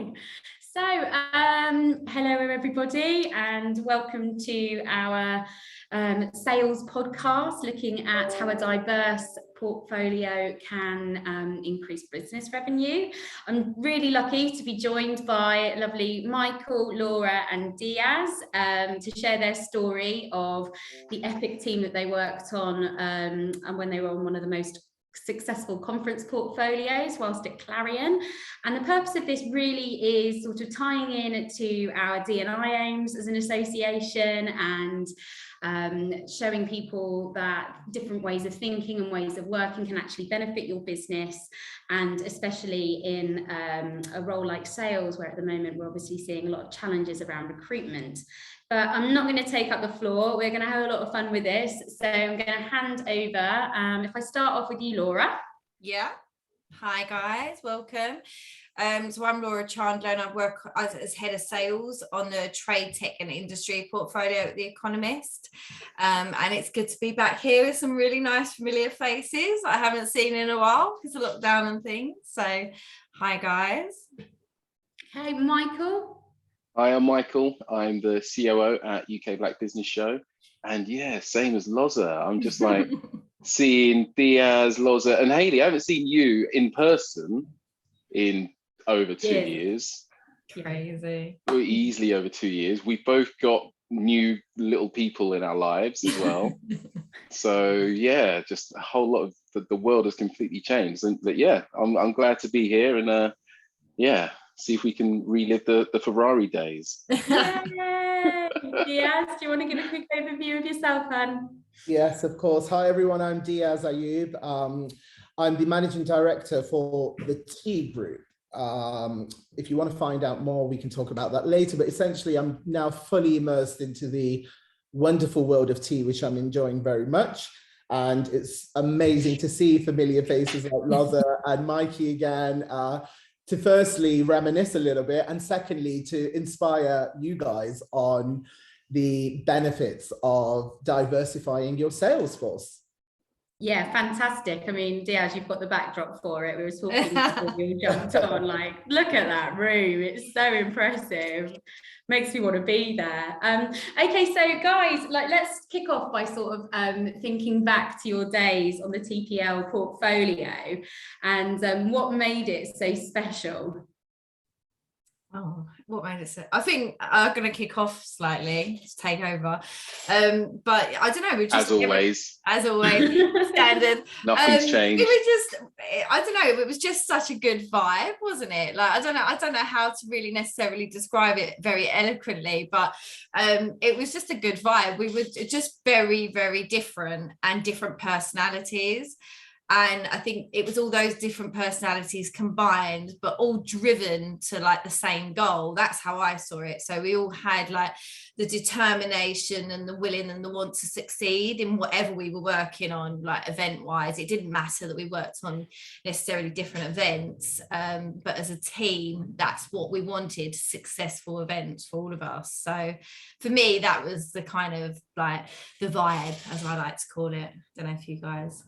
Fine. So, hello everybody, and welcome to our sales podcast, looking at how a diverse portfolio can increase business revenue. I'm really lucky to be joined by lovely Michael, Laura and Diaz to share their story of the epic team that they worked on and when they were on one of the most successful conference portfolios whilst at Clarion. And the purpose of this really is sort of tying in to our D&I aims as an association and showing people that different ways of thinking and ways of working can actually benefit your business, and especially in a role like sales, where at the moment we're obviously seeing a lot of challenges around recruitment. But I'm not going to take up the floor. We're going to have a lot of fun with this. So I'm going to hand over. If I start off with you, Laura. Yeah. Hi, guys. Welcome. So I'm Laura Chandler, and I work as head of sales on the trade, tech and industry portfolio at The Economist. And it's good to be back here with some really nice familiar faces I haven't seen in a while because of lockdown and things. So hi, guys. Hey, Michael. Hi, I'm Michael. I'm the COO at UK Black Business Show. And yeah, same as Loza. I'm just like seeing Diaz, Loza, and Hayley. I haven't seen you in person in over 2 years. Crazy. Easily over 2 years. We've both got new little people in our lives as well. So yeah, just a whole lot of the world has completely changed. And but yeah, I'm glad to be here and yeah. See if we can relive the Ferrari days. Yay! Diaz, do you want to give a quick overview of yourself, Anne? Yes, of course. Hi, everyone. I'm Diaz Ayub. I'm the managing director for the Tea Group. If you want to find out more, we can talk about that later. But essentially, I'm now fully immersed into the wonderful world of tea, which I'm enjoying very much. And it's amazing to see familiar faces like Loza and Mikey again. To firstly reminisce a little bit, and secondly to inspire you guys on the benefits of diversifying your sales force. Yeah, fantastic. I mean, Diaz, you've got the backdrop for it. We were talking before you jumped on, like, look at that room. It's so impressive. Makes me want to be there. Okay, so guys, like, let's kick off by sort of thinking back to your days on the TPL portfolio and what made it so special. Oh, what made it so? I think I'm going to kick off slightly to take over. But I don't know. We just as always, standard. Nothing's changed. It was just, I don't know. It was just such a good vibe, wasn't it? Like, I don't know how to really necessarily describe it very eloquently, but it was just a good vibe. We were just very, very different and different personalities. And I think it was all those different personalities combined, but all driven to like the same goal. That's how I saw it. So we all had like the determination and the willing and the want to succeed in whatever we were working on, like event wise. It didn't matter that we worked on necessarily different events, but as a team, that's what we wanted, successful events for all of us. So for me, that was the kind of like the vibe, as I like to call it. Don't know if you guys.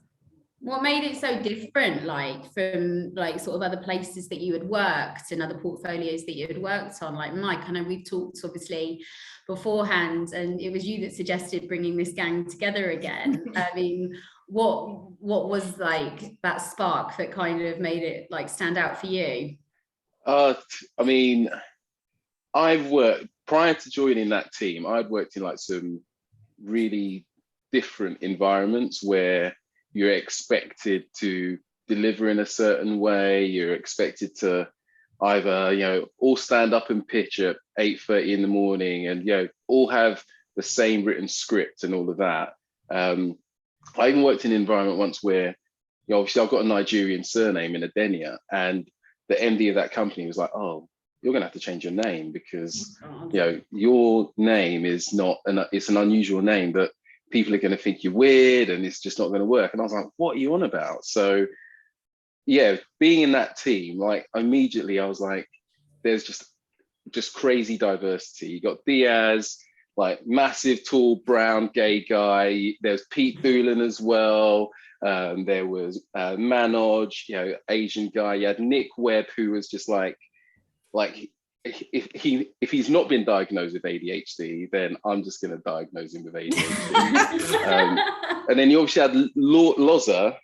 What made it so different, like from like sort of other places that you had worked and other portfolios that you had worked on? Like Mike, I know we've talked obviously beforehand, and it was you that suggested bringing this gang together again. I mean, what was like that spark that kind of made it like stand out for you? I mean, I've worked prior to joining that team. I'd worked in like some really different environments where you're expected to deliver in a certain way. You're expected to either, all stand up and pitch at 8:30 in the morning and, all have the same written script and all of that. I even worked in an environment once where, obviously I've got a Nigerian surname in Adenia, and the MD of that company was like, oh, you're gonna have to change your name because, your name is it's an unusual name that people are going to think you're weird and it's just not going to work. And I was like, what are you on about? So yeah, being in that team, like immediately I was like, there's just crazy diversity. You got Diaz, like massive, tall, brown, gay guy. There's Pete Doolan as well. There was Manoj, Asian guy. You had Nick Webb, who was just like like if he's not been diagnosed with ADHD, then I'm just going to diagnose him with ADHD. And then you obviously had Loza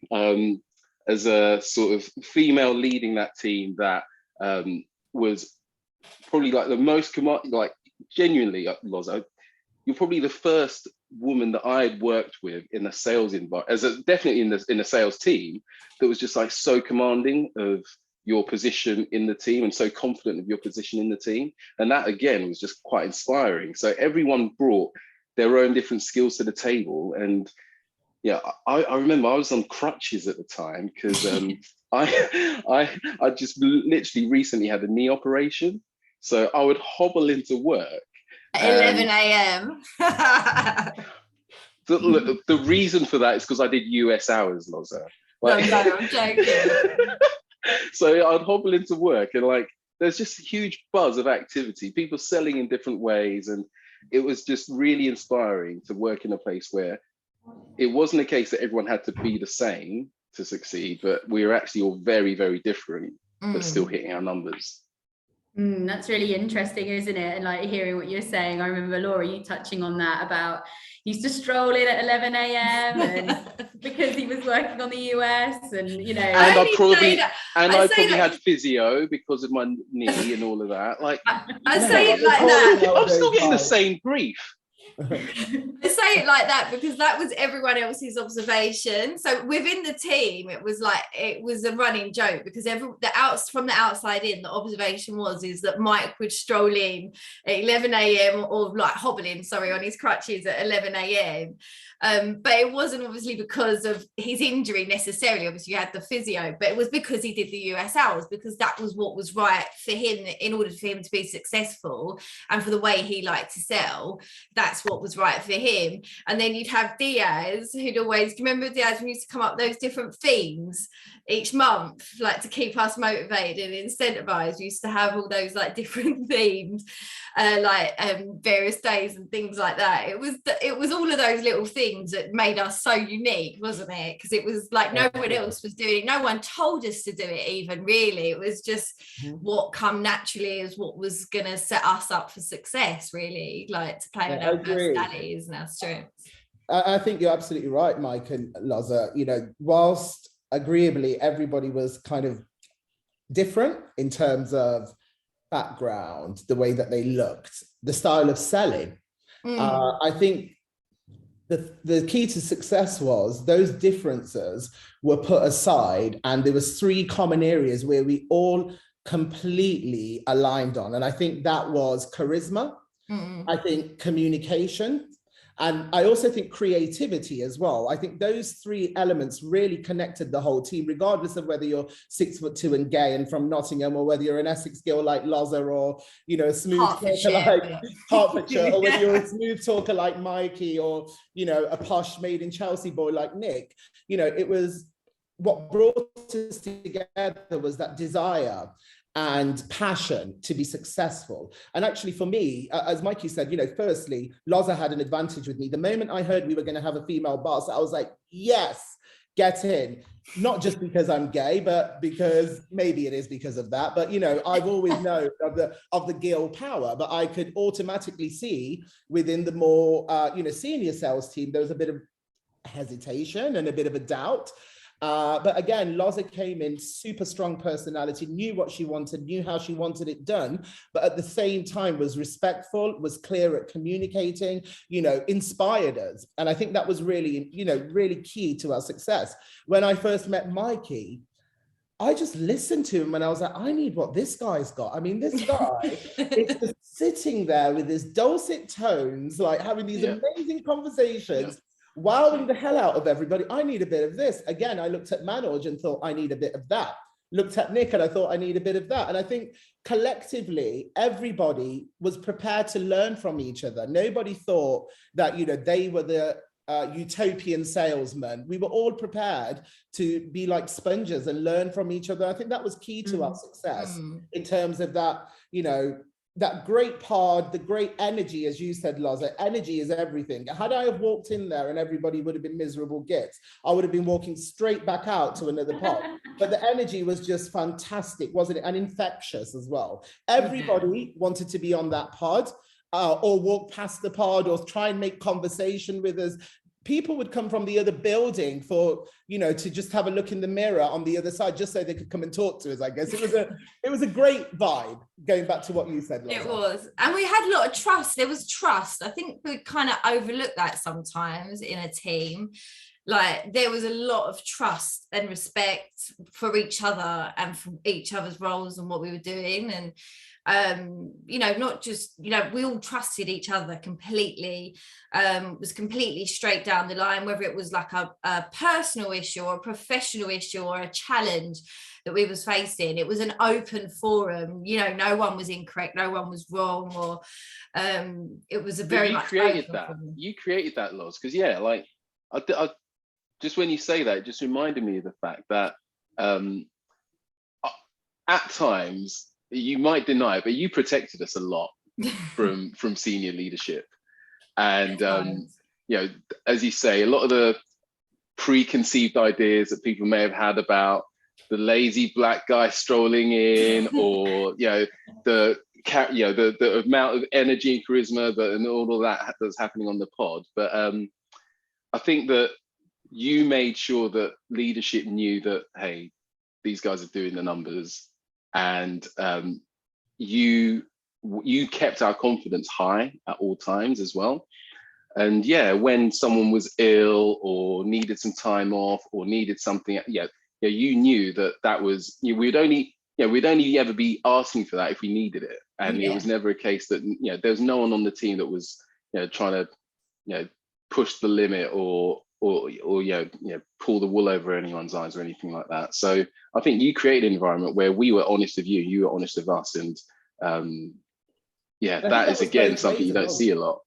as a sort of female leading that team that was probably like the most like genuinely, Loza, you're probably the first woman that I had worked with in a sales environment, definitely in the sales team, that was just like so commanding of your position in the team and so confident of your position in the team. And that again was just quite inspiring. So everyone brought their own different skills to the table. And yeah, I remember I was on crutches at the time because I just literally recently had a knee operation. So I would hobble into work. 11 a.m. The reason for that is because I did US hours, Loza. Like, no, I'm joking. So I'd hobble into work and like there's just a huge buzz of activity, people selling in different ways, and it was just really inspiring to work in a place where it wasn't a case that everyone had to be the same to succeed, but we were actually all very, very different, but still hitting our numbers. That's really interesting, isn't it? And like hearing what you're saying, I remember Laura, you touching on that about he used to stroll in at 11 a.m. and because he was working on the US, and you know, and I probably had physio because of my knee and all of that. Like I say it like that. I'm still getting the same grief. I say it like that because that was everyone else's observation. So within the team, it was a running joke because from the outside in, the observation is that Mike would stroll in at 11 a.m. or like hobbling, on his crutches at 11 a.m. But it wasn't obviously because of his injury necessarily. Obviously, you had the physio, but it was because he did the US hours, because that was what was right for him in order for him to be successful and for the way he liked to sell. That's what was right for him. And then you'd have Diaz, who'd always, do you remember Diaz when he used to come up with those different themes each month, like to keep us motivated and incentivized? We used to have all those like different themes, various days and things like that. It was all of those little things that made us so unique, wasn't it? Because it was like no one else was doing it. No one told us to do it even, really. It was just what come naturally as what was going to set us up for success, really, like to play on our personalities and our strengths. I think you're absolutely right, Mike and Loza. You know, whilst agreeably everybody was kind of different in terms of background, the way that they looked, the style of selling, I think the key to success was those differences were put aside, and there was 3 common areas where we all completely aligned on. And I think that was charisma, I think communication, and I also think creativity as well. I think those 3 elements really connected the whole team, regardless of whether you're 6'2" and gay and from Nottingham, or whether you're an Essex girl like Loza, or, you know, a smooth talker like Hertfordshire, or whether you're a smooth talker like Mikey, or, you know, a posh made in Chelsea boy like Nick. You know, it was what brought us together was that desire and passion to be successful. And actually for me, as Mikey said, you know, firstly, Loza had an advantage with me. The moment I heard we were going to have a female boss, I was like, yes, get in. Not just because I'm gay, but because maybe it is because of that. But, you know, I've always known of the girl power, but I could automatically see within the more, senior sales team, there was a bit of hesitation and a bit of a doubt. But again, Loza came in, super strong personality, knew what she wanted, knew how she wanted it done, but at the same time was respectful, was clear at communicating, you know, inspired us. And I think that was really, you know, really key to our success. When I first met Mikey, I just listened to him and I was like, I need what this guy's got. I mean, this guy is just sitting there with his dulcet tones, like having these amazing conversations, wowing the hell out of everybody. I need a bit of this. Again, I looked at Manoj and thought, I need a bit of that. Looked at Nick and I thought, I need a bit of that. And I think collectively, everybody was prepared to learn from each other. Nobody thought that, you know, they were the utopian salesman. We were all prepared to be like sponges and learn from each other. I think that was key to our success in terms of that, you know, that great pod, the great energy, as you said, Laza, energy is everything. Had I have walked in there and everybody would have been miserable gits, I would have been walking straight back out to another pod. But the energy was just fantastic, wasn't it? And infectious as well. Everybody wanted to be on that pod or walk past the pod or try and make conversation with us. People would come from the other building for, you know, to just have a look in the mirror on the other side, just so they could come and talk to us, I guess. It was a great vibe, going back to what you said, Laza. It was. And we had a lot of trust. There was trust. I think we kind of overlook that sometimes in a team. Like, there was a lot of trust and respect for each other and for each other's roles and what we were doing. And you know, not just, you know, we all trusted each other completely. Was completely straight down the line, whether it was like a personal issue or a professional issue or a challenge that we was facing. It was an open forum, you know, no one was incorrect, no one was wrong, or it was a very you much created open that forum. You created that, Loz, because yeah, like I just when you say that, it just reminded me of the fact that at times, you might deny it, but you protected us a lot from senior leadership. And you know, as you say, a lot of the preconceived ideas that people may have had about the lazy black guy strolling in, or you know, the amount of energy and charisma and all of that that's happening on the pod. But I think that you made sure that leadership knew that, hey, these guys are doing the numbers, and you kept our confidence high at all times as well. And yeah, when someone was ill or needed some time off or needed something, you knew that was, we'd only ever be asking for that if we needed it. And it was never a case that, there was no one on the team that was, trying to, push the limit or pull the wool over anyone's eyes or anything like that. So I think you created an environment where we were honest with you, you were honest with us, and that is again something you don't see a lot.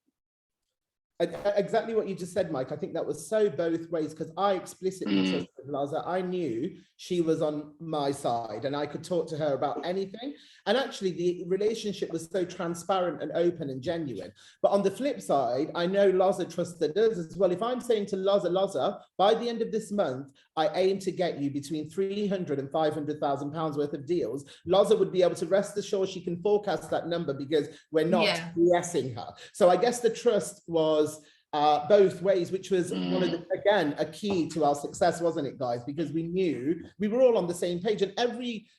Exactly what you just said, Mike. I think that was so both ways, because I explicitly trusted Laza. I knew she was on my side and I could talk to her about anything. And actually the relationship was so transparent and open and genuine. But on the flip side, I know Laza trusted us as well. If I'm saying to Laza, by the end of this month, I aim to get you between 300 and 500,000 pounds worth of deals, Laza would be able to rest assured she can forecast that number, because we're not BSing her. So I guess the trust was both ways, which was one of the, again, a key to our success, wasn't it, guys? Because we knew we were all on the same page, and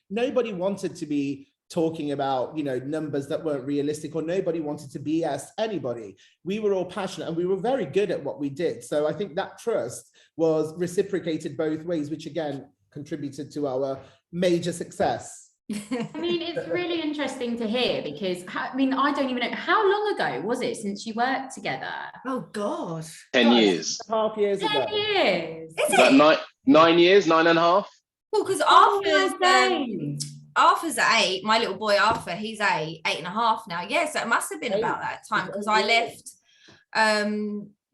nobody wanted to be talking about, numbers that weren't realistic, or nobody wanted to BS anybody. We were all passionate and we were very good at what we did. So I think that trust was reciprocated both ways, which again contributed to our major success. I mean, it's really interesting to hear, because I don't even know, how long ago was it since you worked together? Oh God, 10 years. Half years 10 ago. years. Is that it? 9 years, 9.5? Well, because Arthur's 8. My little boy Arthur, he's 8.5 now. Yeah, so it must have been about that time, because I left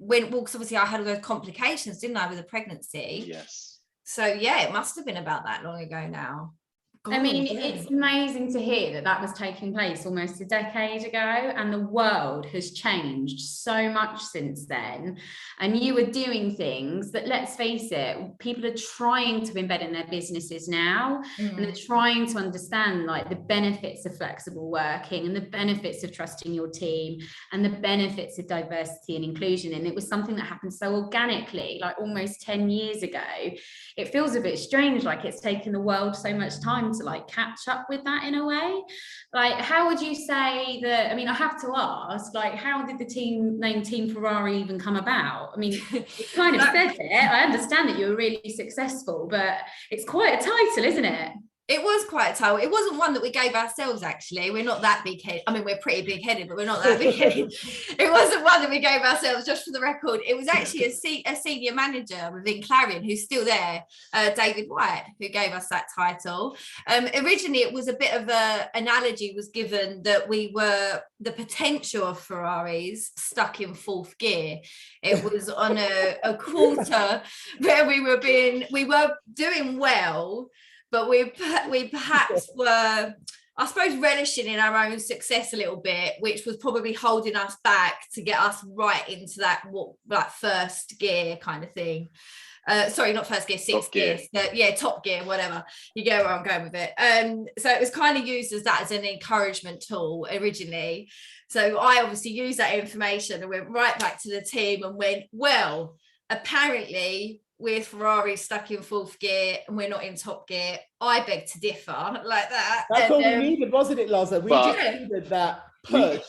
because obviously I had all those complications, didn't I, with the pregnancy? Yes. So yeah, it must have been about that long ago now. God, It's amazing to hear that was taking place almost a decade ago, and the world has changed so much since then. And you were doing things that, let's face it, people are trying to embed in their businesses now, and they're trying to understand like the benefits of flexible working and the benefits of trusting your team and the benefits of diversity and inclusion. And it was something that happened so organically, like almost 10 years ago. It feels a bit strange, like it's taken the world so much time to like catch up with that in a way. Like, how would you say that? I mean, I have to ask, like, how did the team name Team Ferrari even come about? I mean, you kind of said it. I understand that you were really successful, but it's quite a title, isn't it? It was quite a title. It wasn't one that we gave ourselves, actually. We're not that big-headed. I mean, we're pretty big-headed, but we're not that big-headed. It wasn't one that we gave ourselves, just for the record. It was actually a senior manager within Clarion, who's still there, David White, who gave us that title. Originally, it was a bit of an analogy was given that we were the potential of Ferraris stuck in fourth gear. It was on a quarter where we were doing well, but we perhaps were I suppose, relishing in our own success a little bit, which was probably holding us back to get us right into that first gear kind of thing. Sorry, not first gear, sixth gear. Top gear, whatever. You get where I'm going with it. So it was kind of used as that as an encouragement tool originally. So I obviously used that information and went right back to the team and went, well, apparently with Ferrari stuck in fourth gear and we're not in top gear. I beg to differ, like that. That's all we needed, wasn't it, Laza? We just needed that push.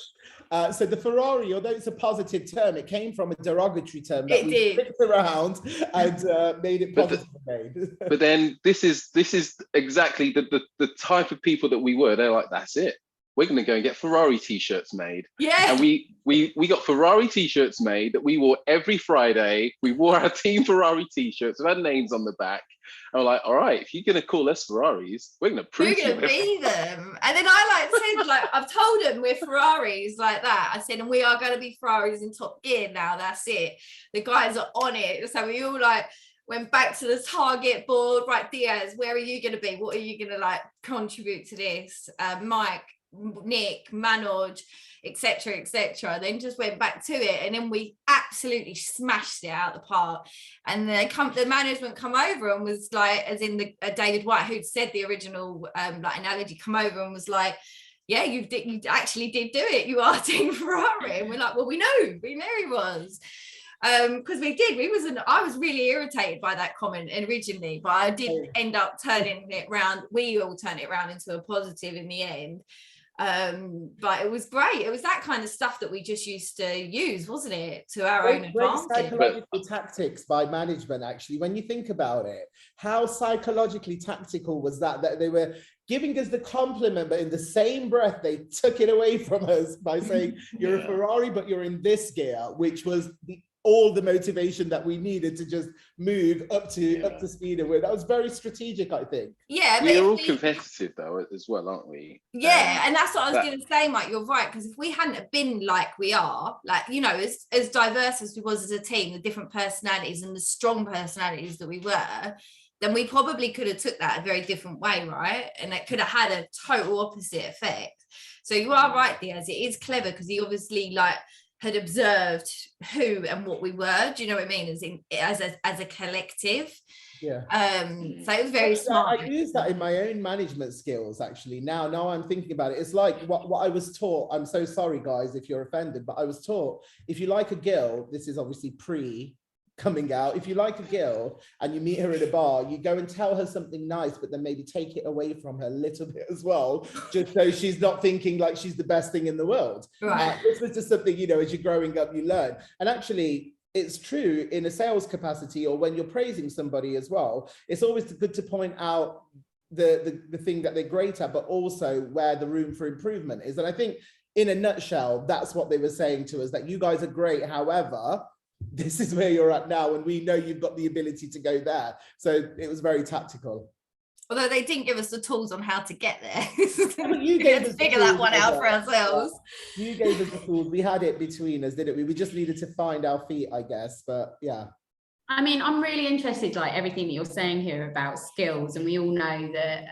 So the Ferrari, although it's a positive term, it came from a derogatory term that we flipped around and made it positive. But then this is exactly the type of people that we were. They're like, that's it. We're going to go and get Ferrari t-shirts made. Yeah. And we got Ferrari t-shirts made that we wore every Friday. We wore our team Ferrari t-shirts with our names on the back. And we're like, all right, if you're going to call us Ferraris, we're going to prove we're going to be them. And then I said, I've told them we're Ferraris like that. I said, and we are going to be Ferraris in top gear now. That's it. The guys are on it. So we all went back to the target board. Right, Diaz, where are you going to be? What are you going to contribute to this? Mike, Nick, Manoj, etc., then just went back to it, and then we absolutely smashed it out the park. And the management come over and was like, as in the David White, who'd said the original analogy, come over and was like, yeah, you actually did do it, you are Team Ferrari. And we're like, well, we knew he was, because I was really irritated by that comment originally, but I did end up turning it around. We all turned it around into a positive in the end. But it was great. It was that kind of stuff that we just used to use, wasn't it, to our own advantage. Psychological tactics by management, actually, when you think about it. How psychologically tactical was that they were giving us the compliment, but in the same breath they took it away from us by saying you're a Ferrari, but you're in this gear, which was all the motivation that we needed to just move up to speed. And that was very strategic, I think. Yeah, we're all competitive though as well, aren't we? Yeah, and that's what I was going to say, Mike. You're right, because if we hadn't have been like we are, as diverse as we was as a team, the different personalities and the strong personalities that we were, then we probably could have took that a very different way, right? And it could have had a total opposite effect. So you are right, Diaz. It is clever because he obviously had observed who and what we were. Do you know what I mean? As a collective. Yeah. So it was very smart. I use that in my own management skills, actually. Now I'm thinking about it. It's like what I was taught. I'm so sorry, guys, if you're offended, but I was taught, if you like a girl, this is obviously coming out. If you like a girl and you meet her in a bar, you go and tell her something nice, but then maybe take it away from her a little bit as well, just so she's not thinking like she's the best thing in the world. Right. This was just something, as you're growing up, you learn. And actually, it's true in a sales capacity or when you're praising somebody as well. It's always good to point out the thing that they're great at, but also where the room for improvement is. And I think in a nutshell, that's what they were saying to us, that you guys are great. However, this is where you're at now, and we know you've got the ability to go there. So it was very tactical. Although they didn't give us the tools on how to get there. You gave us figure that one out for ourselves. You gave us the tools. We had it between us, didn't we? We just needed to find our feet, I guess. But yeah. I mean, I'm really interested, everything that you're saying here about skills, and we all know that,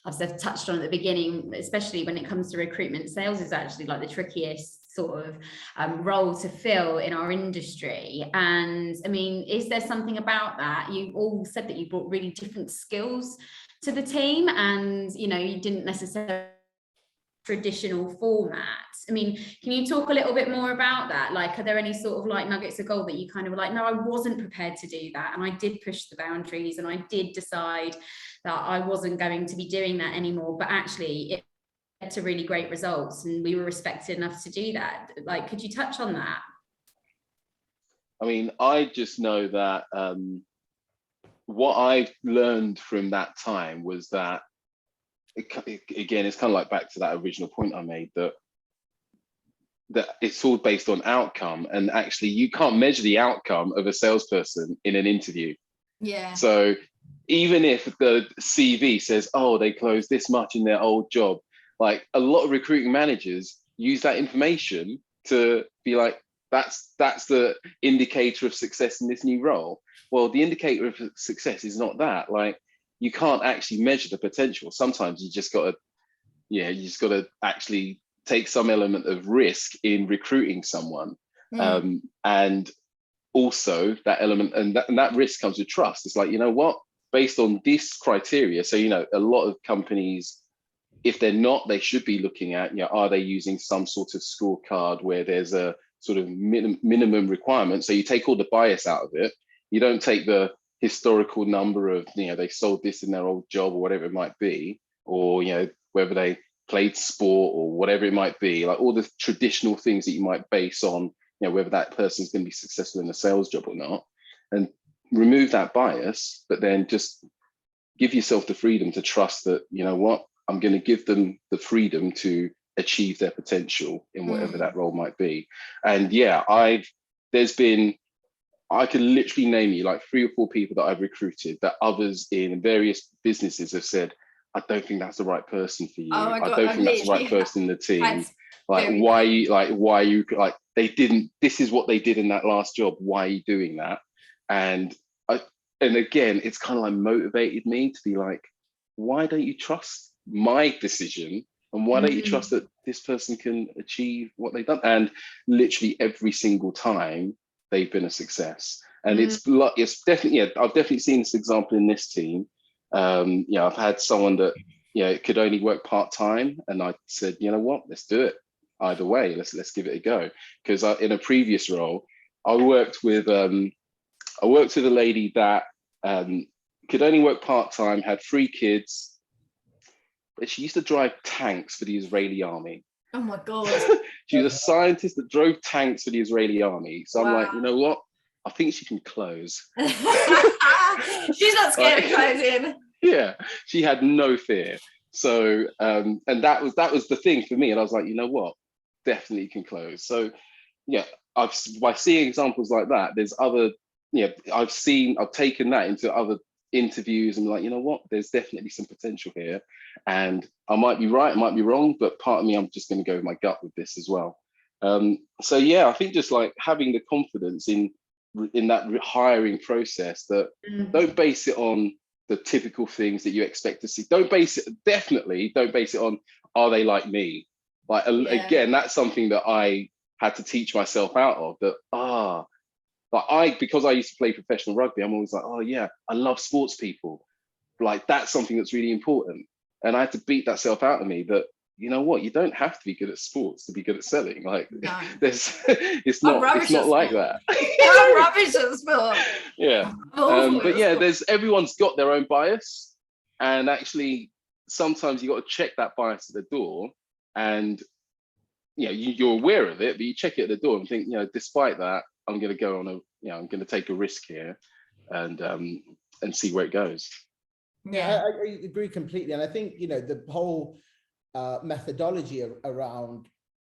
as I've touched on at the beginning, especially when it comes to recruitment, sales is actually the trickiest sort of role to fill in our industry. And I mean, is there something about that? You all said that you brought really different skills to the team, and you didn't necessarily traditional format. I mean, can you talk a little bit more about that? Are there any sort of nuggets of gold that you kind of were like, no, I wasn't prepared to do that, and I did push the boundaries, and I did decide that I wasn't going to be doing that anymore, but actually it led to really great results and we were respected enough to do that? Could you touch on that? I mean, I just know that what I've learned from that time was that, again, it's kind of back to that original point I made, that it's all based on outcome, and actually you can't measure the outcome of a salesperson in an interview. Yeah. So even if the CV says, oh, they closed this much in their old job, a lot of recruiting managers use that information to be like, that's the indicator of success in this new role. Well, the indicator of success is not that. You can't actually measure the potential. Sometimes you just got to you just got to actually take some element of risk in recruiting someone. And also that element, and that risk comes with trust. It's like, you know what, based on this criteria. So, a lot of companies, if they're not, they should be looking at, are they using some sort of scorecard where there's a sort of minimum requirement? So you take all the bias out of it. You don't take the historical number of, they sold this in their old job or whatever it might be, or, whether they played sport or whatever it might be, like all the traditional things that you might base on, whether that person's going to be successful in a sales job or not, and remove that bias, but then just give yourself the freedom to trust that, I'm going to give them the freedom to achieve their potential in whatever that role might be. And I can literally name you like 3 or 4 people that I've recruited that others in various businesses have said, I don't think that's the right person for you. Oh my God, I don't think that's the right person in the team. Why are you they didn't, this is what they did in that last job. Why are you doing that? And again, it's kind of like motivated me to be like, why don't you trust my decision? And why don't you trust that this person can achieve what they've done? And literally every single time they've been a success. And it's definitely, I've definitely seen this example in this team. I've had someone that, could only work part-time, and I said, you know what, let's do it. Either way, let's give it a go. Because in a previous role, I worked with a lady that could only work part-time, had 3 kids, but she used to drive tanks for the Israeli army. Oh my God. She was a scientist that drove tanks for the Israeli army. So I'm like, you know what? I think she can close. She's not scared of closing. Yeah, she had no fear. So, and that was the thing for me. And I was like, you know what? Definitely can close. So, by seeing examples like that, there's other, I've taken that into other interviews and like, you know what, there's definitely some potential here, and I might be right, I might be wrong, but part of me, I'm just going to go with my gut with this as well. So I think just like having the confidence in that hiring process, that don't base it on the typical things that you expect to see. Definitely don't base it on, are they like me? Like, again, that's something that I had to teach myself out of, that because I used to play professional rugby, I'm always like, oh yeah, I love sports people. Like, that's something that's really important. And I had to beat that self out of me, that, you know what, you don't have to be good at sports to be good at selling. Like, it's not like that. I'm rubbish at sport. Yeah. But everyone's got their own bias. And actually, sometimes you got to check that bias at the door. And you're aware of it, but you check it at the door and think, despite that, I'm going to go on I'm going to take a risk here, and see where it goes. Yeah, I agree completely. And I think, the whole methodology around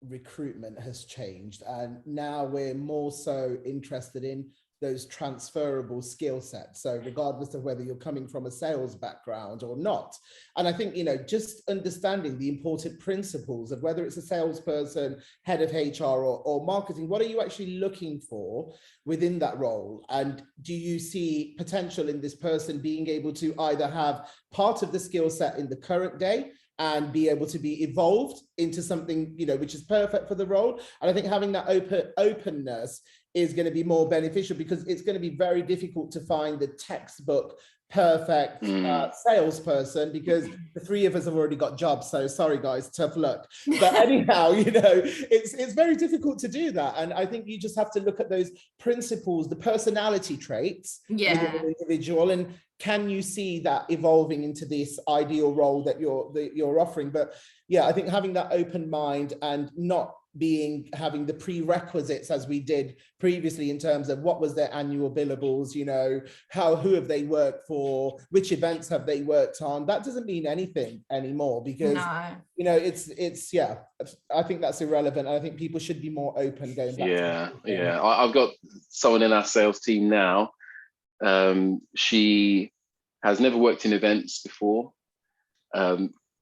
recruitment has changed. And now we're more so interested in those transferable skill sets. So regardless of whether you're coming from a sales background or not. And I think, just understanding the important principles of whether it's a salesperson, head of HR or marketing, what are you actually looking for within that role? And do you see potential in this person being able to either have part of the skill set in the current day and be able to be evolved into something, which is perfect for the role? And I think having that openness is going to be more beneficial, because it's going to be very difficult to find the textbook perfect salesperson, because the 3 of us have already got jobs. So sorry guys, tough luck. But anyhow, it's very difficult to do that. And I think you just have to look at those principles, the personality traits within an individual, and can you see that evolving into this ideal role that you're offering? But I think having that open mind and not having the prerequisites as we did previously in terms of what was their annual billables, who have they worked for, which events have they worked on, that doesn't mean anything anymore, because it's I think that's irrelevant. I think people should be more open going back to I've got someone in our sales team now. She has never worked in events before.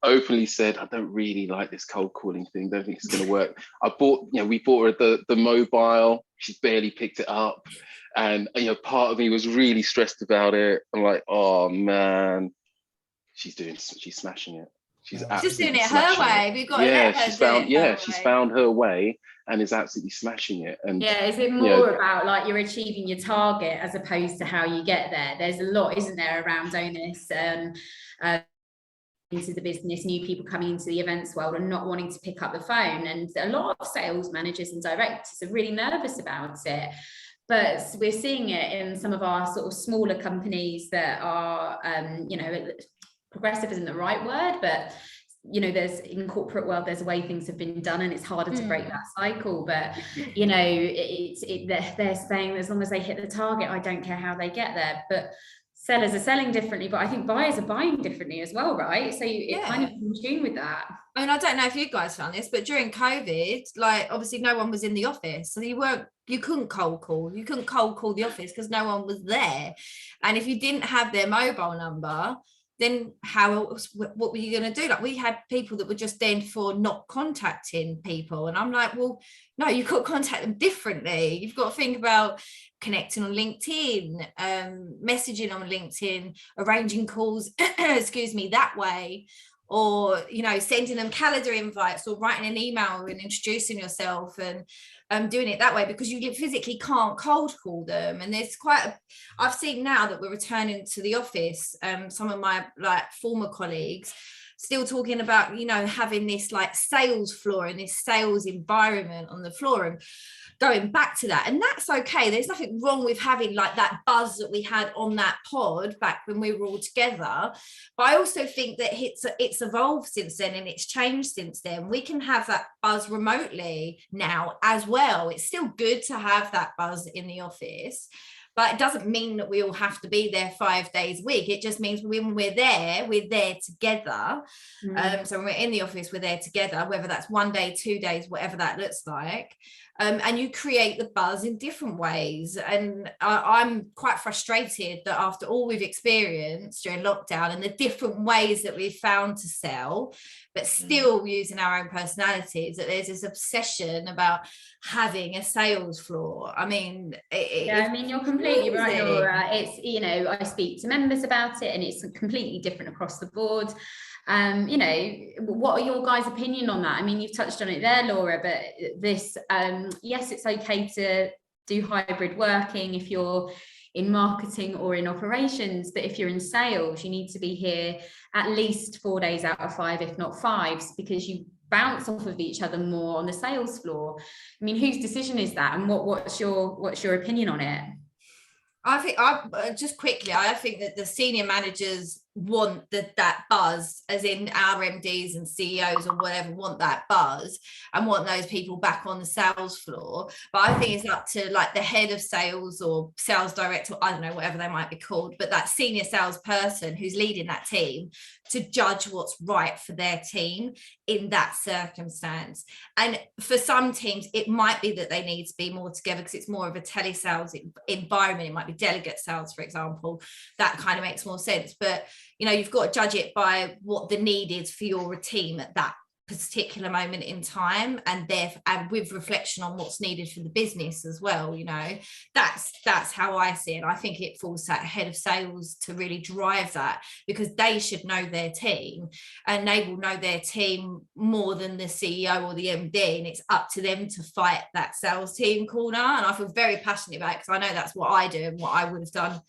Openly said, I don't really like this cold calling thing, don't think it's going to work. We bought her the mobile, she's barely picked it up, and part of me was really stressed about it. I'm like, oh man, she's smashing it. She's just doing absolutely it her smashing way. it. We've got to let her she's do found it her she's way. found her way and is absolutely smashing it. And yeah, is it more about like you're achieving your target as opposed to how you get there? There's a lot, isn't there, around Onus into the business, new people coming into the events world and not wanting to pick up the phone, and a lot of sales managers and directors are really nervous about it. But we're seeing it in some of our sort of smaller companies that are you know, progressive isn't the right word, but you know, there's in corporate world, there's a way things have been done and it's harder to break that cycle. But you know, they're saying as long as they hit the target, I don't care how they get there. But sellers are selling differently, but I think buyers are buying differently as well, right? So it kind of in tune with that. I mean, I don't know if you guys found this, but during COVID, like obviously no one was in the office, so you couldn't cold call the office because no one was there. And if you didn't have their mobile number, then what were you going to do? Like, we had people that were just then for not contacting people, and I'm like, well, no, you've got to contact them differently. You've got to think about connecting on LinkedIn, messaging on LinkedIn, arranging calls excuse me, that way, or you know, sending them calendar invites or writing an email and introducing yourself and doing it that way, because you physically can't cold call them. And there's I've seen now that we're returning to the office, some of my like former colleagues still talking about, you know, having this like sales floor and this sales environment on the floor and going back to that. And that's okay. There's nothing wrong with having like that buzz that we had on that pod back when we were all together. But I also think that it's evolved since then and it's changed since then. We can have that buzz remotely now as well. It's still good to have that buzz in the office, but it doesn't mean that we all have to be there 5 days a week. It just means when we're there together. So when we're in the office, we're there together, whether that's 1 day, 2 days, whatever that looks like. And you create the buzz in different ways. And I'm quite frustrated that after all we've experienced during lockdown and the different ways that we've found to sell, but still using our own personalities, that there's this obsession about having a sales floor. I mean, I mean, you're completely right, Laura. It's, you know, I speak to members about it and it's completely different across the board. You know, what are your guys' opinion on that? I mean, you've touched on it there, Laura, but this, yes, it's okay to do hybrid working if you're in marketing or in operations, but if you're in sales, you need to be here at least 4 days out of 5, if not 5, because you bounce off of each other more on the sales floor. I mean, whose decision is that, and what's your opinion on it? I think I think that the senior managers want that buzz, as in our MDs and CEOs or whatever want that buzz and want those people back on the sales floor. But I think it's up to like the head of sales or sales director, I don't know, whatever they might be called, but that senior sales person who's leading that team to judge what's right for their team in that circumstance. And for some teams, it might be that they need to be more together because it's more of a telesales environment. It might be delegate sales, for example. That kind of makes more sense. But you know, you've got to judge it by what the need is for your team at that particular moment in time, and with reflection on what's needed for the business as well. You know, that's how I see it. I think it falls to that head of sales to really drive that, because they should know their team and they will know their team more than the CEO or the MD, and it's up to them to fight that sales team corner. And I feel very passionate about it because I know that's what I do and what I would have done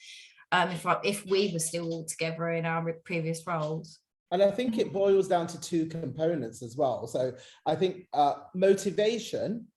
if we were still all together in our previous roles. And I think it boils down to 2 components as well. So I think motivation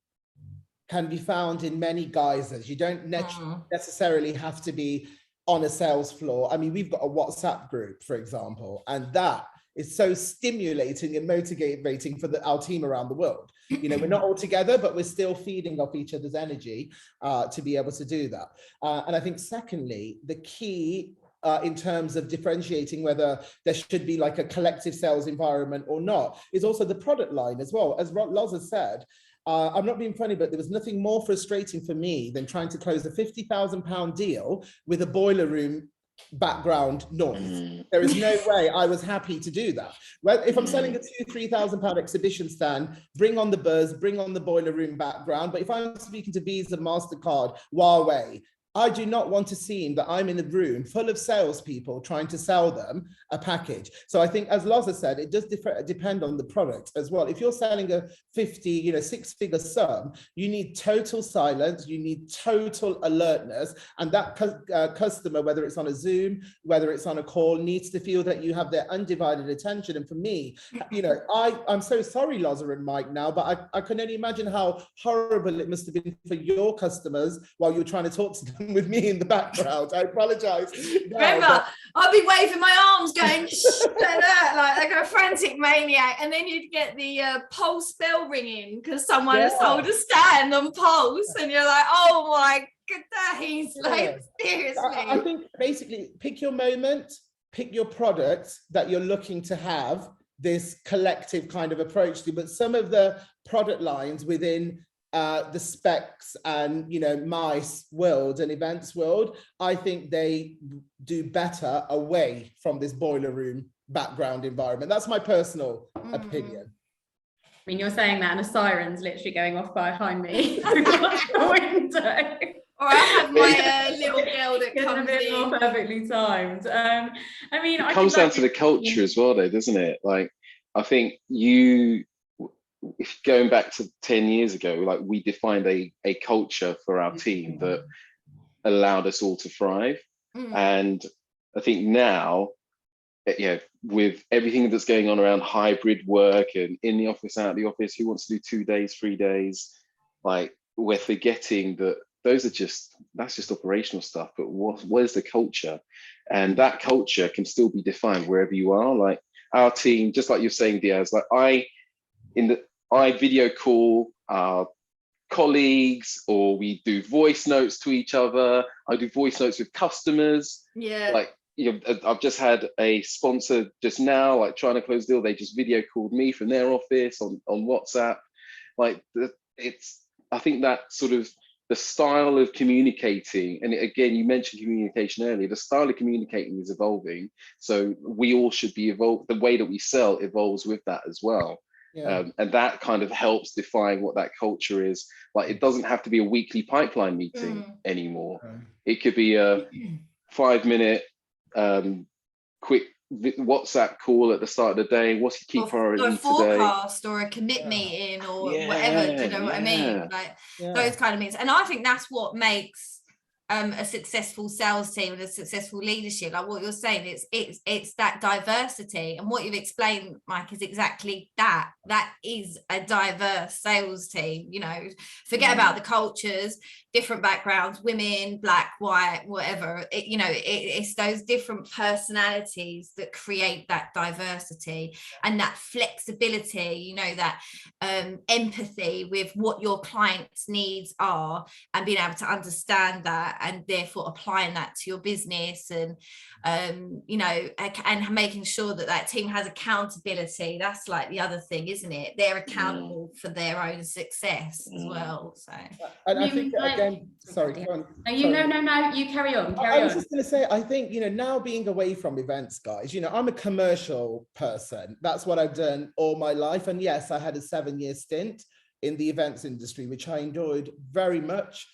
can be found in many guises. You don't necessarily have to be on a sales floor. I mean, we've got a WhatsApp group, for example, and that is so stimulating and motivating for our team around the world. You know, we're not all together, but we're still feeding off each other's energy to be able to do that. And I think secondly, the key in terms of differentiating whether there should be like a collective sales environment or not is also the product line as well. As Loz has said, I'm not being funny, but there was nothing more frustrating for me than trying to close a £50,000 deal with a boiler room background noise. There is no way I was happy to do that. Well, if I'm selling a £2,000-3,000 exhibition stand, bring on the buzz, bring on the boiler room background. But if I'm speaking to Visa, MasterCard, Huawei, I do not want to seem that I'm in a room full of salespeople trying to sell them a package. So I think, as Loza said, it does depend on the product as well. If you're selling a 50, six-figure sum, you need total silence, you need total alertness, and that customer, whether it's on a Zoom, whether it's on a call, needs to feel that you have their undivided attention. And for me, I'm so sorry, Loza and Mike, now, but I can only imagine how horrible it must have been for your customers while you're trying to talk to them with me in the background. I apologize. Remember, I'll be waving my arms going like a frantic maniac, and then you'd get the pulse bell ringing because someone has sold a stand on pulse, and you're like, oh my good days, like seriously. I think basically pick your moment, pick your product that you're looking to have this collective kind of approach to, but some of the product lines within the specs and my world and events world, I think they do better away from this boiler room background environment. That's my personal opinion. I mean, you're saying that and a siren's literally going off behind me through the window. Or I have my little girl that comes a bit in. more perfectly timed. I mean, it comes down to the culture as well, though, doesn't it? Like, I think if going back to 10 years ago, like, we defined a culture for our team that allowed us all to thrive. And I think now, with everything that's going on around hybrid work and in the office, out of the office, who wants to do 2 days, 3 days, like, we're forgetting that that's just operational stuff, but where's the culture? And that culture can still be defined wherever you are. Like, our team, just like you're saying, Diaz, like, I video call our colleagues, or we do voice notes to each other. I do voice notes with customers. Yeah. Like, I've just had a sponsor just now, like, trying to close a deal. They just video called me from their office on WhatsApp. Like, I think that sort of the style of communicating, and again, you mentioned communication earlier, the style of communicating is evolving. So we all should be evolved. The way that we sell evolves with that as well. Yeah. And that kind of helps define what that culture is. Like, it doesn't have to be a weekly pipeline meeting anymore. It could be a 5-minute quick WhatsApp call at the start of the day. What's your key priority today? Or a forecast, or a commit meeting, or whatever. Do you know what I mean? Like, those kind of meetings. And I think that's what makes a successful sales team and a successful leadership, like what you're saying, it's that diversity. And what you've explained, Mike, is exactly that is a diverse sales team. Forget about the cultures, different backgrounds, women, black, white, whatever, it's those different personalities that create that diversity and that flexibility, that empathy with what your clients' needs are, and being able to understand that, and therefore applying that to your business, and and making sure that team has accountability. That's like the other thing, isn't it? They're accountable for their own success as well. So, and I think again, sorry, go on. No, you carry on. I was just going to say, I think, now being away from events, guys, I'm a commercial person. That's what I've done all my life. And yes, I had a 7-year stint in the events industry, which I enjoyed very much.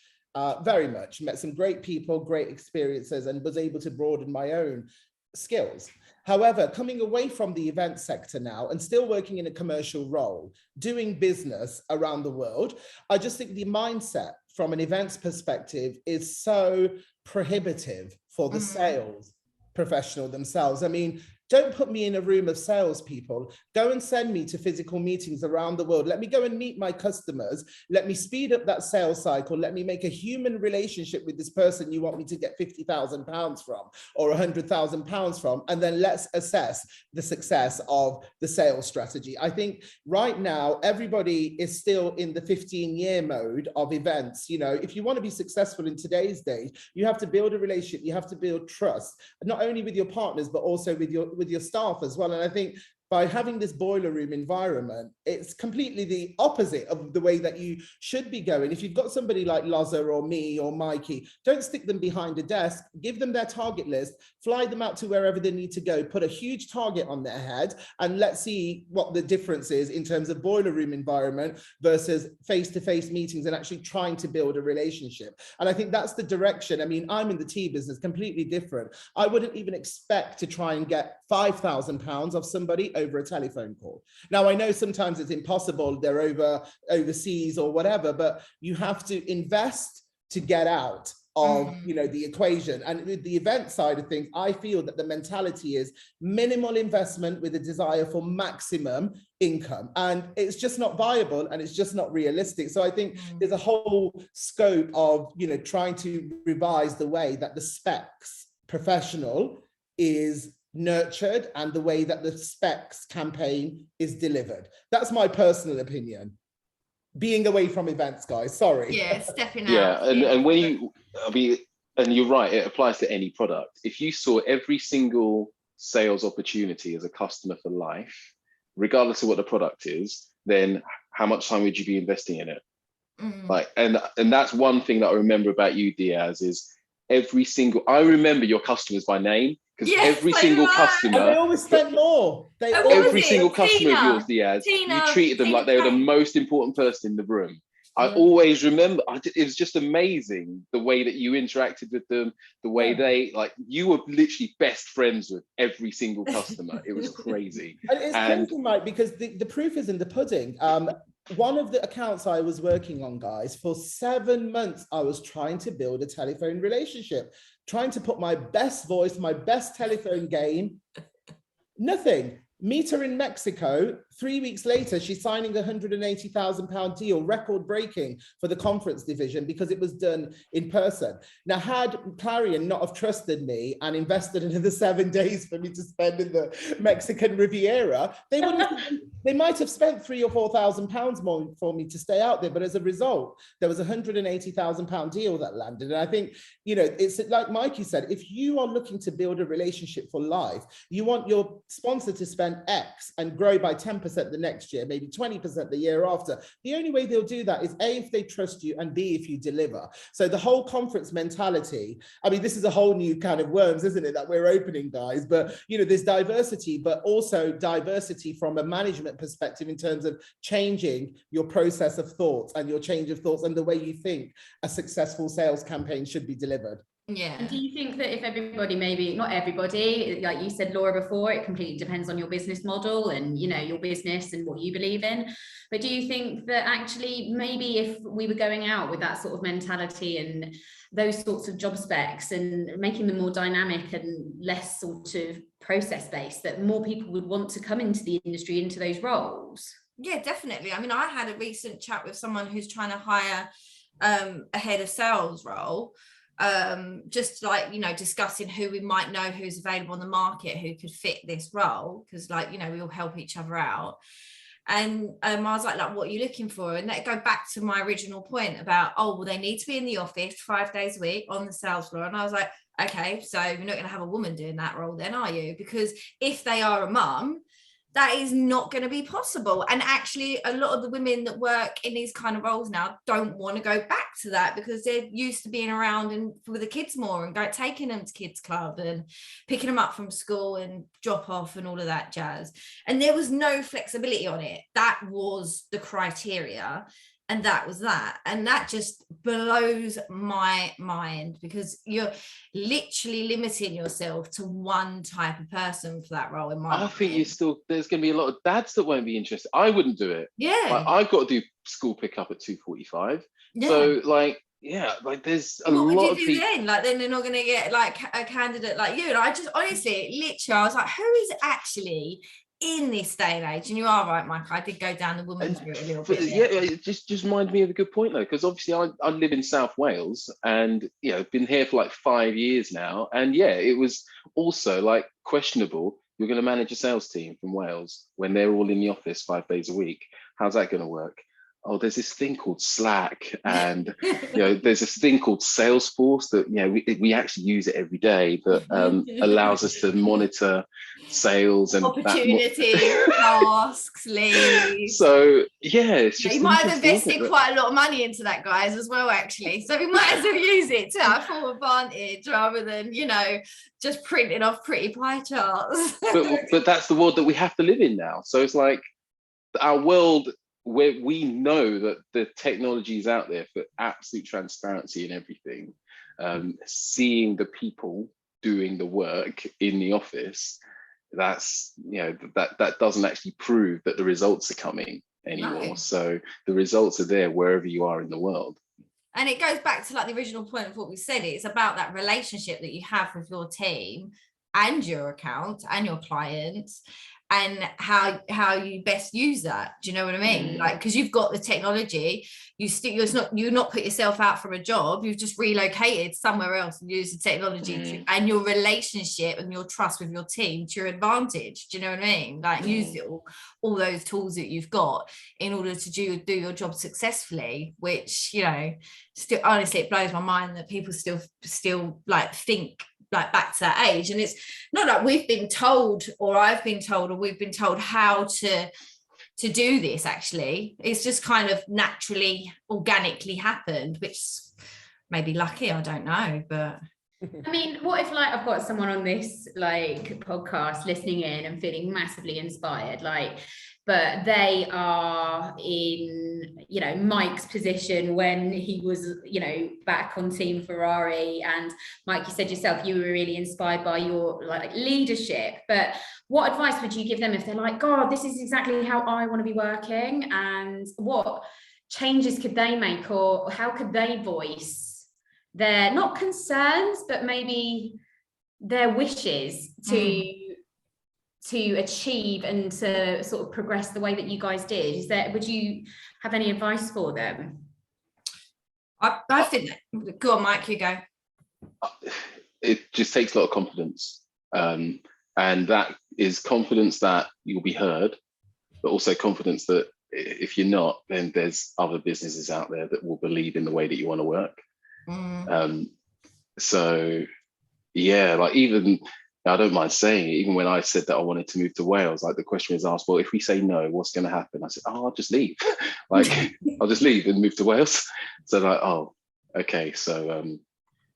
Met some great people, great experiences, and was able to broaden my own skills. However, coming away from the event sector now and still working in a commercial role, doing business around the world, I just think the mindset from an events perspective is so prohibitive for the sales professional themselves. I mean, don't put me in a room of salespeople. Go and send me to physical meetings around the world. Let me go and meet my customers. Let me speed up that sales cycle. Let me make a human relationship with this person you want me to get £50,000 from, or £100,000 from, and then let's assess the success of the sales strategy. I think right now, everybody is still in the 15-year mode of events. If you want to be successful in today's day, you have to build a relationship. You have to build trust, not only with your partners, but also with your staff as well. And I think by having this boiler room environment, it's completely the opposite of the way that you should be going. If you've got somebody like Loza or me or Mikey, don't stick them behind a desk, give them their target list, fly them out to wherever they need to go, put a huge target on their head, and let's see what the difference is in terms of boiler room environment versus face-to-face meetings and actually trying to build a relationship. And I think that's the direction. I mean, I'm in the tea business, completely different. I wouldn't even expect to try and get £5,000 of somebody over a telephone call. Now, I know sometimes it's impossible, they're overseas or whatever, but you have to invest to get out of the equation. And with the event side of things, I feel that the mentality is minimal investment with a desire for maximum income, and it's just not viable and it's just not realistic. So I think there's a whole scope of trying to revise the way that the specs professional is nurtured and the way that the specs campaign is delivered. That's my personal opinion. Being away from events, guys, sorry. Yeah, stepping out. Yeah, and when you, I mean, and you're right, it applies to any product. If you saw every single sales opportunity as a customer for life, regardless of what the product is, then how much time would you be investing in it? Like, and that's one thing that I remember about you, Diaz, is I remember your customers by name, because every single customer, and they always spent more. Every single customer of yours, Diaz, you treated them like they were the most important person in the room. I always remember, it was just amazing the way that you interacted with them, the way they, like, you were literally best friends with every single customer. It was crazy. And it's crazy, Mike, because the proof is in the pudding. One of the accounts I was working on, guys, for 7 months, I was trying to build a telephone relationship, trying to put my best voice, my best telephone game, nothing. Meet her in Mexico. 3 weeks later, she's signing a £180,000 deal, record breaking for the conference division because it was done in person. Now, had Clarion not have trusted me and invested another 7 days for me to spend in the Mexican Riviera, they might have spent £3,000 or £4,000 more for me to stay out there. But as a result, there was a £180,000 deal that landed. And I think, it's like Mikey said, if you are looking to build a relationship for life, you want your sponsor to spend X and grow by 10% the next year, maybe 20% the year after. The only way they'll do that is A, if they trust you, and B, if you deliver. So the whole conference mentality, I mean, this is a whole new kind of worms, isn't it, that we're opening, guys? But, there's diversity, but also diversity from a management perspective in terms of changing your process of thoughts and your change of thoughts and the way you think a successful sales campaign should be delivered. Yeah. And do you think that if everybody, maybe not everybody, like you said, Laura, before, it completely depends on your business model and, your business and what you believe in. But do you think that actually maybe if we were going out with that sort of mentality and those sorts of job specs and making them more dynamic and less sort of process based, that more people would want to come into the industry, into those roles? Yeah, definitely. I mean, I had a recent chat with someone who's trying to hire a head of sales role. Just like, discussing who we might know who's available on the market who could fit this role, because we all help each other out. And I was like, what are you looking for? And that go back to my original point about, they need to be in the office 5 days a week on the sales floor. And I was like, okay, so you're not going to have a woman doing that role then, are you? Because if they are a mum, that is not going to be possible. And actually, a lot of the women that work in these kind of roles now don't want to go back to that because they're used to being around and with the kids more and taking them to kids club and picking them up from school and drop off and all of that jazz. And there was no flexibility on it. That was the criteria. And that was that. And that just blows my mind because you're literally limiting yourself to one type of person for that role. I think there's going to be a lot of dads that won't be interested. I wouldn't do it. Yeah. I've got to do school pickup at 2:45. Yeah. So there's a lot of people. What would you do then? Then they're not going to get a candidate like you. And I just honestly, literally, I was like, who is actually in this day and age? And you are right, Mike, I did go down the woman's route a little bit. Yeah, it just reminded me of a good point though, because obviously I live in South Wales and been here for 5 years now, and it was also questionable. You're going to manage a sales team from Wales when they're all in the office 5 days a week. How's that going to work? oh, there's this thing called Slack, and there's this thing called Salesforce that we actually use it every day, that allows us to monitor sales and opportunities, tasks, leads. So it's just you might have invested quite a lot of money into that, guys, as well, actually. So we might as well use it to our full advantage rather than just printing off pretty pie charts. but that's the world that we have to live in now. So it's like our world where we know that the technology is out there for absolute transparency and everything. Seeing the people doing the work in the office, that's that doesn't actually prove that the results are coming anymore. No. So the results are there wherever you are in the world. And it goes back to like the original point of what we said. It's about that relationship that you have with your team and your account and your clients, and how you best use that. Do you know what I mean? Like, because you've got the technology, you're not put yourself out from a job, you've just relocated somewhere else and used the technology and your relationship and your trust with your team to your advantage. Do you know what I mean? Like, use it all those tools that you've got in order to do your job successfully, which still, honestly, it blows my mind that people still like think like back to that age. And it's not like we've been told, or I've been told, or we've been told how to do this. Actually, it's just kind of naturally, organically happened, which maybe lucky, I don't know. But I mean, what if like I've got someone on this like podcast listening in and feeling massively inspired, like, but they are in, Mike's position when he was, back on Team Ferrari. And Mike, you said yourself, you were really inspired by your like leadership. But what advice would you give them if they're like, God, this is exactly how I want to be working? And what changes could they make, or how could they voice their, not concerns, but maybe their wishes to achieve and to sort of progress the way that you guys did? Would you have any advice for them? I think go on, Mike, you go. It just takes a lot of confidence, and that is confidence that you'll be heard, but also confidence that if you're not, then there's other businesses out there that will believe in the way that you want to work. So like, even I don't mind saying it, even when I said that I wanted to move to Wales, like the question was asked, well, if we say no, what's going to happen? I said, I'll just leave. Like, I'll just leave and move to Wales. So like, oh, okay. So,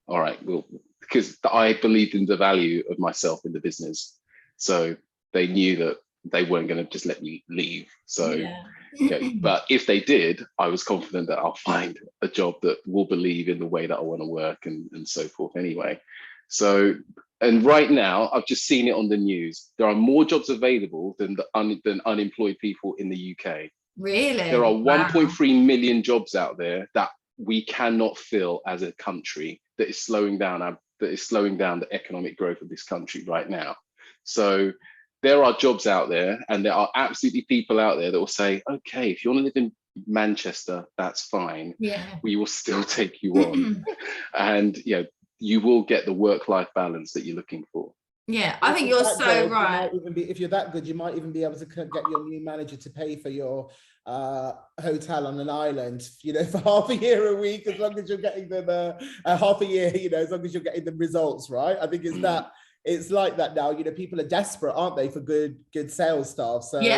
all right. Well, because I believed in the value of myself in the business. So they knew that they weren't going to just let me leave. So, but if they did, I was confident that I'll find a job that will believe in the way that I want to work and so forth anyway. So, and right now, I've just seen it on the news. There are more jobs available than unemployed people in the UK. Really? There are 1.3 million jobs out there that we cannot fill as a country, that is slowing down the economic growth of this country right now. So there are jobs out there, and there are absolutely people out there that will say, okay, if you want to live in Manchester, that's fine. Yeah. We will still take you on. And you will get the work-life balance that you're looking for. Yeah, I think you're so right. If you're that good, you might even be able to get your new manager to pay for your hotel on an island, for half a year a week, as long as you're getting them half a year, as long as you're getting the results, right? I think it's like that now. People are desperate, aren't they, for good sales staff? So you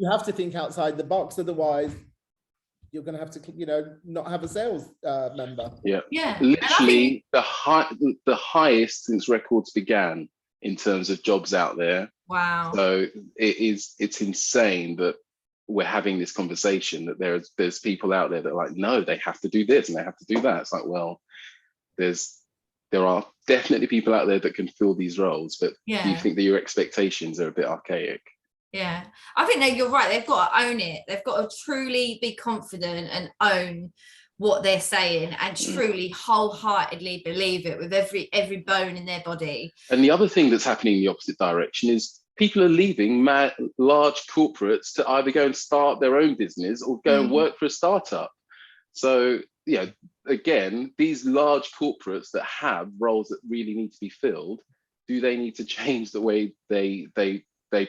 have to think outside the box, otherwise you're going to have to, not have a sales member. Yeah. Literally the highest since records began in terms of jobs out there. Wow. So it's insane that we're having this conversation, that there's people out there that are like, no, they have to do this and they have to do that. It's like, well, there are definitely people out there that can fill these roles, but do you think that your expectations are a bit archaic? Yeah, I think that you're right. They've got to own it. They've got to truly be confident and own what they're saying, and truly wholeheartedly believe it with every bone in their body. And the other thing that's happening in the opposite direction is people are leaving large corporates to either go and start their own business or go and work for a startup. So again, these large corporates that have roles that really need to be filled, do they need to change the way they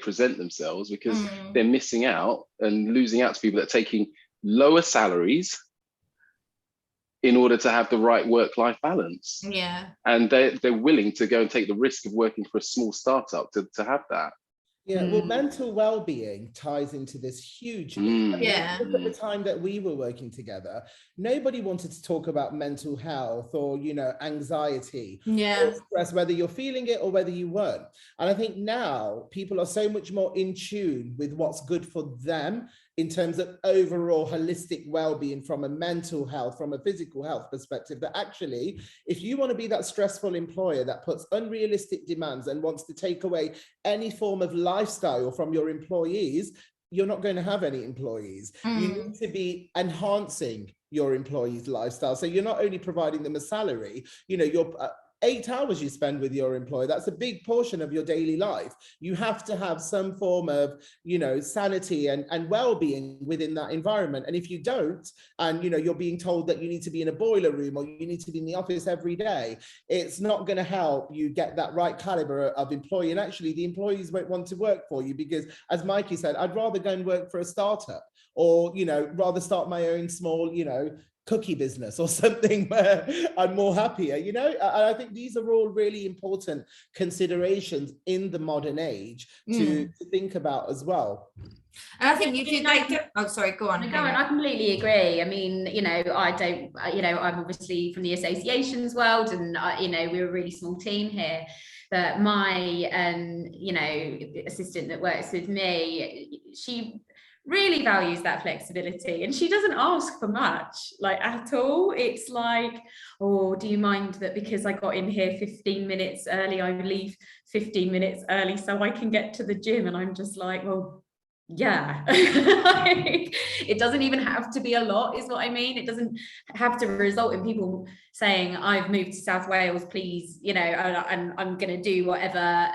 present themselves, because they're missing out and losing out to people that are taking lower salaries in order to have the right work-life balance. Yeah. And they're willing to go and take the risk of working for a small startup to have that. Yeah, well, mental well-being ties into this hugely. Yeah. Look at the time that we were working together, nobody wanted to talk about mental health or, you know, anxiety, or stress, whether you're feeling it or whether you weren't. And I think now people are so much more in tune with what's good for them in terms of overall holistic well-being from a mental health, from a physical health perspective, that actually, if you want to be that stressful employer that puts unrealistic demands and wants to take away any form of lifestyle from your employees, you're not going to have any employees. You need to be enhancing your employees' lifestyle. So you're not only providing them a salary, you know, you're 8 hours you spend with your employer, that's a big portion of your daily life. You have to have some form of, you know, sanity and well-being within that environment. And if you don't, and, you know, you're being told that you need to be in a boiler room or you need to be in the office every day, it's not going to help you get that right caliber of employee. And actually the employees won't want to work for you because, as Mikey said, I'd rather go and work for a startup, or, you know, rather start my own small, you know, cookie business or something where I'm more happier, you know. And I think these are all really important considerations in the modern age to think about as well. And I think you did oh, sorry, go on. I completely agree. I mean, you know, I'm obviously from the associations world, and you know, we're a really small team here. But my you know, assistant that works with me, she really values that flexibility, and she doesn't ask for much, like, at all. It's like, oh, do you mind that because I got in here 15 minutes early, I leave 15 minutes early so I can get to the gym? And I'm just like, well, yeah. Like, it doesn't even have to be a lot, is what I mean. It doesn't have to result in people saying, I've moved to South Wales, please, you know, and I'm going to do whatever,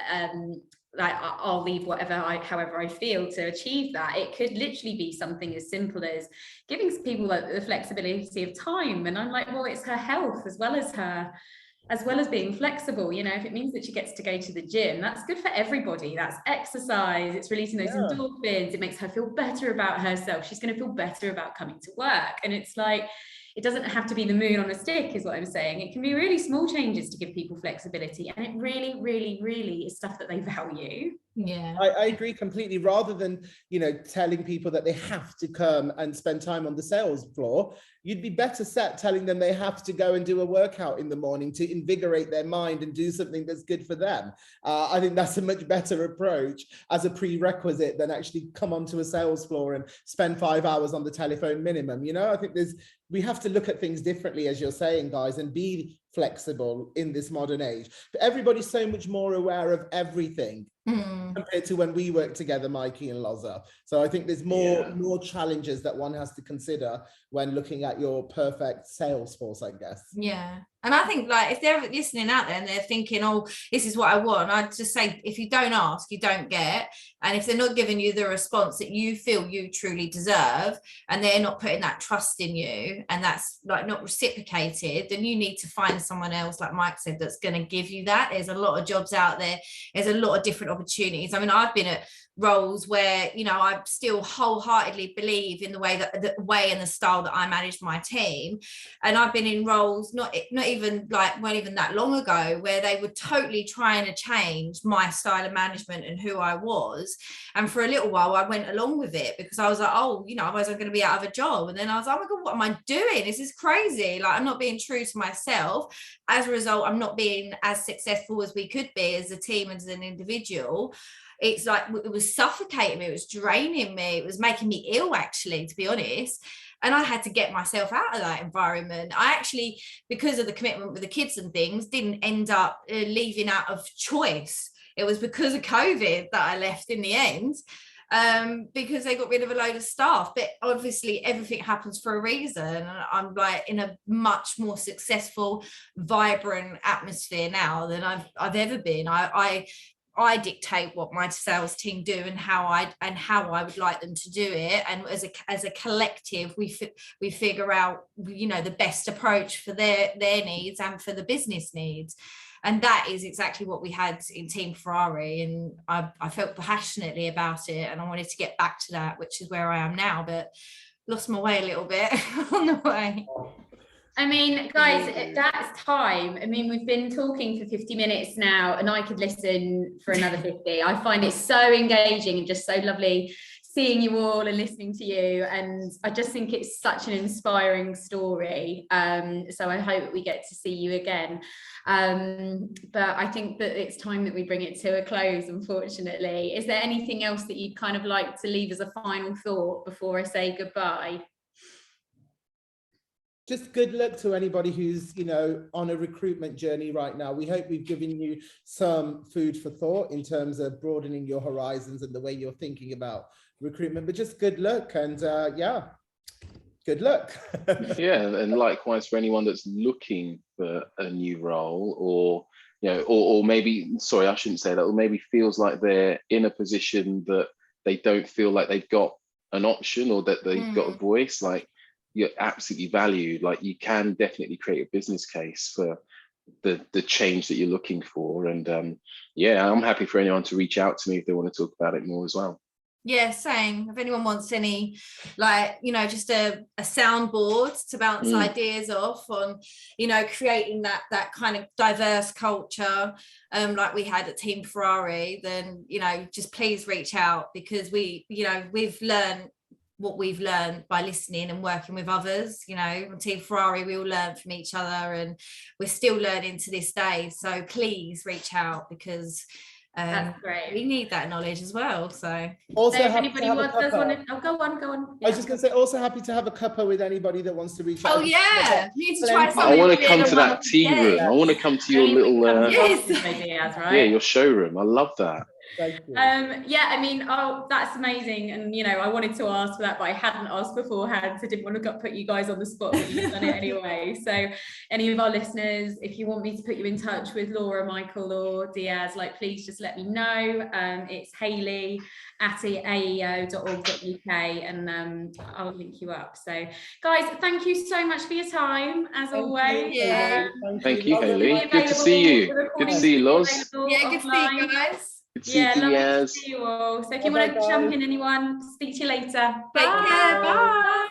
like I'll leave however I feel to achieve that. It could literally be something as simple as giving people the flexibility of time. And I'm like, well, it's her health as well as being flexible. You know, if it means that she gets to go to the gym, that's good for everybody. That's exercise, it's releasing those endorphins, it makes her feel better about herself, she's going to feel better about coming to work. And it's like, it doesn't have to be the moon on a stick, is what I'm saying. It can be really small changes to give people flexibility, and it really, really, really is stuff that they value. Yeah, I agree completely. Rather than, you know, telling people that they have to come and spend time on the sales floor, you'd be better set telling them they have to go and do a workout in the morning to invigorate their mind and do something that's good for them. I think that's a much better approach as a prerequisite than actually come onto a sales floor and spend 5 hours on the telephone minimum. You know, I think we have to look at things differently, as you're saying, guys, and be flexible in this modern age. But everybody's so much more aware of everything compared to when we worked together, Mikey and Loza. So I think there's more challenges that one has to consider when looking at your perfect sales force, I guess. Yeah. And I think, like, if they're listening out there and they're thinking, oh, this is what I want, I'd just say, if you don't ask, you don't get. And if they're not giving you the response that you feel you truly deserve, and they're not putting that trust in you, and that's like not reciprocated, then you need to find someone else, like Mike said, that's going to give you that. There's a lot of jobs out there. There's a lot of different opportunities. I mean, I've been at roles where, you know, I still wholeheartedly believe in the way and the style that I manage my team. And I've been in roles not even that long ago, where they were totally trying to change my style of management and who I was. And for a little while I went along with it because I was like, oh, you know, otherwise I'm going to be out of a job. And then I was like, oh my God, what am I doing? This is crazy. Like, I'm not being true to myself. As a result, I'm not being as successful as we could be as a team and as an individual. It's like, it was suffocating me, it was draining me, it was making me ill, actually, to be honest. And I had to get myself out of that environment. I actually, because of the commitment with the kids and things, didn't end up leaving out of choice. It was because of COVID that I left in the end, because they got rid of a load of staff. But obviously everything happens for a reason. And I'm like in a much more successful, vibrant atmosphere now than I've ever been. I dictate what my sales team do and how I would like them to do it, and as a collective we figure out, you know, the best approach for their needs and for the business needs. And that is exactly what we had in Team Ferrari, and I felt passionately about it, and I wanted to get back to that, which is where I am now. But lost my way a little bit on the way. I mean, guys, that's time. I mean, we've been talking for 50 minutes now, and I could listen for another 50. I find it so engaging and just so lovely seeing you all and listening to you. And I just think it's such an inspiring story. So I hope we get to see you again. But I think that it's time that we bring it to a close, unfortunately. Is there anything else that you'd kind of like to leave as a final thought before I say goodbye? Just good luck to anybody who's, you know, on a recruitment journey right now. We hope we've given you some food for thought in terms of broadening your horizons and the way you're thinking about recruitment. But just good luck, and yeah, good luck. Yeah, and likewise for anyone that's looking for a new role, or you know, or maybe, sorry, I shouldn't say that, or maybe feels like they're in a position that they don't feel like they've got an option or that they've got a voice. Like, you're absolutely valued. Like, you can definitely create a business case for the change that you're looking for. And yeah, I'm happy for anyone to reach out to me if they want to talk about it more as well. Yeah, same. If anyone wants any, like, you know, just a soundboard to bounce ideas off on, you know, creating that kind of diverse culture, like we had at Team Ferrari, then, you know, just please reach out, because we, you know, we've learned what we've learned by listening and working with others. You know, on Team Ferrari, we all learn from each other, and we're still learning to this day. So please reach out, because that's great. We need that knowledge as well. So also, if anybody does want to, go on. I was just going to say, also happy to have a cuppa with anybody that wants to reach out. Oh yeah, need to try something. I want to come to that tea room. I want to come to your little yes. Ideas, right? Yeah, your showroom. I love that. Thank you. Yeah, I mean, oh, that's amazing. And, you know, I wanted to ask for that, but I hadn't asked beforehand, so I didn't want to put you guys on the spot, but you've done it anyway. So any of our listeners, if you want me to put you in touch with Laura, Michael, or Diaz, like, please just let me know. It's hayley@aeo.org.uk, and I'll link you up. So guys, thank you so much for your time, as always. Thank you, Hayley. Good to see you. Good to see you, Loz. Yeah, good to see you guys. Yeah, lovely to see you all. So if you want to jump in, anyone, speak to you later. Take care. Bye.